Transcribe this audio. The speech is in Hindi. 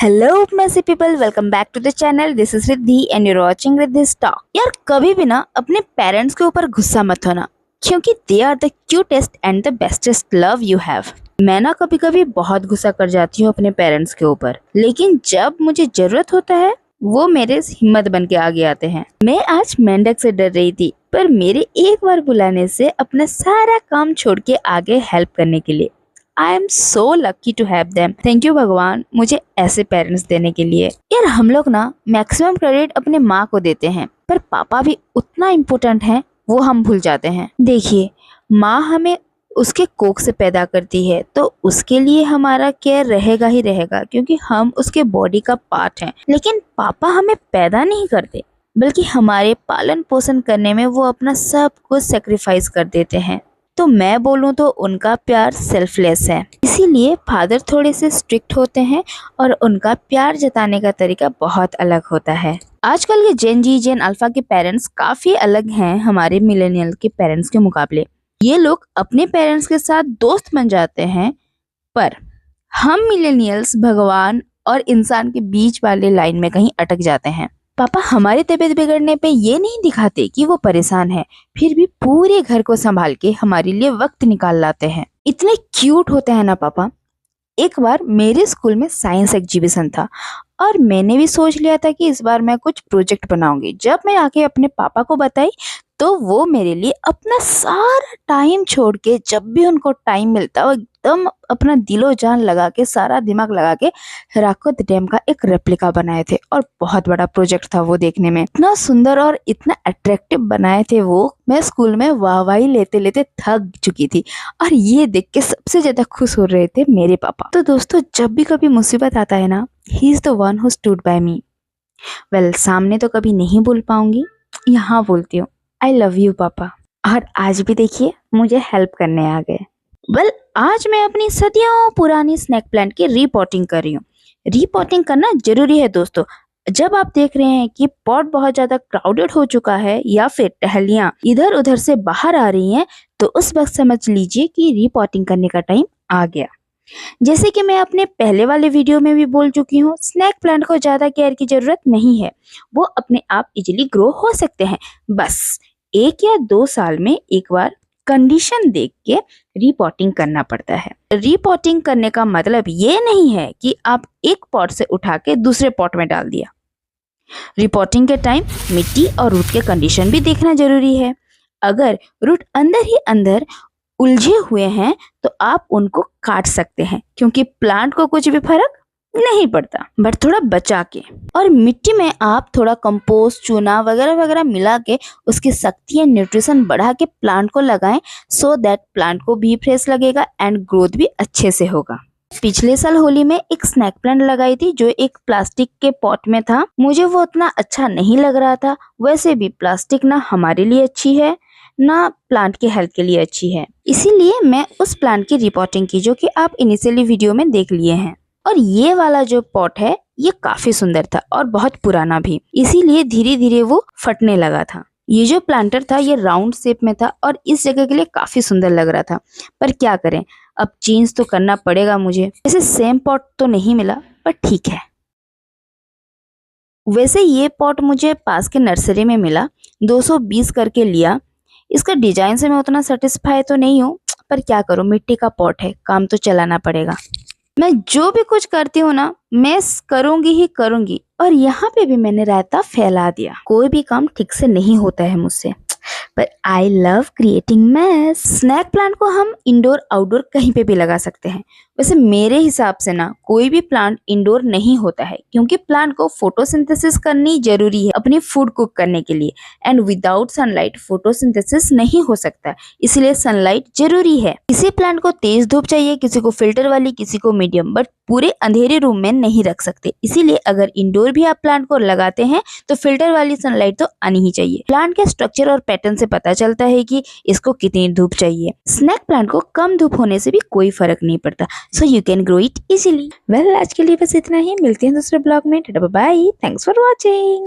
Hello messy people, welcome back to the channel. This is Riddhi and you're watching Riddhi talk. यार कभी भी ना अपने पेरेंट्स के ऊपर गुस्सा मत होना, क्योंकि they are the cutest and the bestest love you have. मैं ना कभी कभी बहुत गुस्सा कर जाती हूँ अपने पेरेंट्स के ऊपर, लेकिन जब मुझे जरूरत होता है वो मेरे हिम्मत बन के आगे आते हैं। मैं आज मेंढक से डर रही थी, पर मेरे एक बार बुलाने से अपना सारा काम छोड़ के आगे हेल्प करने के लिए। I am so lucky to have them. Thank you भगवान, मुझे ऐसे पेरेंट्स देने के लिए। यार हम लोग ना मैक्सिमम क्रेडिट अपने माँ को देते हैं, पर पापा भी उतना इम्पोर्टेंट है वो हम भूल जाते हैं। देखिए, माँ हमें उसके कोख से पैदा करती है, तो उसके लिए हमारा केयर रहेगा ही रहेगा, क्योंकि हम उसके बॉडी का पार्ट हैं। लेकिन पापा हमें पैदा नहीं करते, बल्कि हमारे पालन पोषण करने में वो अपना सब कुछ सेक्रीफाइस कर देते हैं। तो मैं बोलूँ तो उनका प्यार सेल्फलेस है। इसीलिए फादर थोड़े से स्ट्रिक्ट होते हैं और उनका प्यार जताने का तरीका बहुत अलग होता है। आजकल के जेन जी जेन अल्फा के पेरेंट्स काफी अलग हैं हमारे मिलेनियल के पेरेंट्स के मुकाबले। ये लोग अपने पेरेंट्स के साथ दोस्त बन जाते हैं, पर हम मिलेनियल्स भगवान और इंसान के बीच वाले लाइन में कहीं अटक जाते हैं। पापा हमारी तबीयत बिगड़ने पे ये नहीं दिखाते कि वो परेशान है, फिर भी पूरे घर को संभाल के हमारे लिए वक्त निकाल लाते हैं। इतने क्यूट होते हैं ना पापा। एक बार मेरे स्कूल में साइंस एग्जीबिशन था और मैंने भी सोच लिया था कि इस बार मैं कुछ प्रोजेक्ट बनाऊंगी। जब मैं आके अपने पापा को बताई तो वो मेरे लिए अपना सारा टाइम छोड़ के, जब भी उनको टाइम मिलता वो एकदम अपना दिलो जान लगा के, सारा दिमाग लगा के हिराकुद डैम का एक रेप्लिका बनाए थे। और बहुत बड़ा प्रोजेक्ट था वो, देखने में इतना सुंदर और इतना अट्रैक्टिव बनाए थे वो। मैं स्कूल में वाहवाही लेते लेते थक चुकी थी और ये देख के सबसे ज्यादा खुश हो रहे थे मेरे पापा। तो दोस्तों, जब भी कभी मुसीबत आता है ना, he is the one who stood by me. Well, सामने तो कभी नहीं बोल पाऊंगी, यहाँ बोलती हूँ, आई लव यू पापा। और आज भी देखिए मुझे हेल्प करने आ गए। वेल, आज मैं अपनी सदियों पुरानी स्नैक प्लांट की रीपॉटिंग कर रही हूँ। रीपॉटिंग करना जरूरी है दोस्तों। जब आप देख रहे हैं कि पॉट बहुत ज्यादा क्राउडेड हो चुका है या फिर टहलियां इधर उधर से बाहर आ रही हैं, तो उस वक्त समझ लीजिए कि रीपॉटिंग करने का टाइम आ गया। जैसे कि मैं अपने पहले वाले वीडियो में भी बोल चुकी हूँ, स्नैक प्लांट को ज्यादा केयर की जरूरत नहीं है। वो अपने आप इजिली ग्रो हो सकते हैं। बस 1 या 2 साल में एक बार कंडीशन देख के रीपॉटिंग करना पड़ता है। रीपॉटिंग करने का मतलब ये नहीं है कि आप एक पॉट से उठा के दूसरे पॉट में डाल दिया। रीपॉटिंग के टाइम मिट्टी और रूट के कंडीशन भी देखना जरूरी है। अगर रूट अंदर ही अंदर उलझे हुए हैं तो आप उनको काट सकते हैं, क्योंकि प्लांट को कुछ भी फर्क नहीं पड़ता, बट थोड़ा बचा के। और मिट्टी में आप थोड़ा कंपोस्ट, चूना वगैरह वगैरह मिला के उसकी शक्ति एंड न्यूट्रिशन बढ़ा के प्लांट को लगाएं, सो दैट प्लांट को भी फ्रेश लगेगा एंड ग्रोथ भी अच्छे से होगा। पिछले साल होली में एक स्नैक प्लांट लगाई थी जो एक प्लास्टिक के पॉट में था। मुझे वो उतना अच्छा नहीं लग रहा था। वैसे भी प्लास्टिक ना हमारे लिए अच्छी है ना प्लांट के हेल्थ के लिए अच्छी है। इसीलिए मैं उस प्लांट की रिपोर्टिंग की, जो कि आप इनिशियली वीडियो में देख लिए हैं। और ये वाला जो पॉट है ये काफी सुंदर था और बहुत पुराना भी, इसीलिए धीरे धीरे वो फटने लगा था। ये जो प्लांटर था ये राउंड शेप में था और इस जगह के लिए काफी सुंदर लग रहा था, पर क्या करें, अब चेंज तो करना पड़ेगा मुझे। वैसे सेम पॉट तो नहीं मिला, पर ठीक है। वैसे ये पॉट मुझे पास के नर्सरी में मिला, 220 करके लिया। इसका डिजाइन से मैं उतना सेटिस्फाई तो नहीं हूँ, पर क्या करूँ, मिट्टी का पॉट है, काम तो चलाना पड़ेगा। मैं जो भी कुछ करती हूँ ना, मैं करूंगी ही करूंगी। और यहाँ पे भी मैंने रायता फैला दिया। कोई भी काम ठीक से नहीं होता है मुझसे, पर I love creating mess. Snake plant को हम इंडोर आउटडोर कहीं पे भी लगा सकते हैं। वैसे मेरे हिसाब से ना कोई भी प्लांट इंडोर नहीं होता है, क्योंकि प्लांट को फोटोसिंथेसिस करनी जरूरी है अपनी फूड कुक करने के लिए, एंड विदाउट सनलाइट फोटोसिंथेसिस नहीं हो सकता, इसलिए सनलाइट जरूरी है। किसी प्लांट को तेज धूप चाहिए, किसी को फिल्टर वाली, किसी को मीडियम, बट पूरे अंधेरे रूम में नहीं रख सकते। इसीलिए अगर इंडोर भी आप प्लांट को लगाते हैं तो फिल्टर वाली सनलाइट तो आनी ही चाहिए। प्लांट के स्ट्रक्चर और पैटर्न से पता चलता है कि इसको कितनी धूप चाहिए। स्नैक प्लांट को कम धूप होने से भी कोई फर्क नहीं पड़ता, so you can grow it easily. Well, आज के लिए बस इतना ही। मिलते हैं दूसरे ब्लॉग में। Bye, thanks for watching.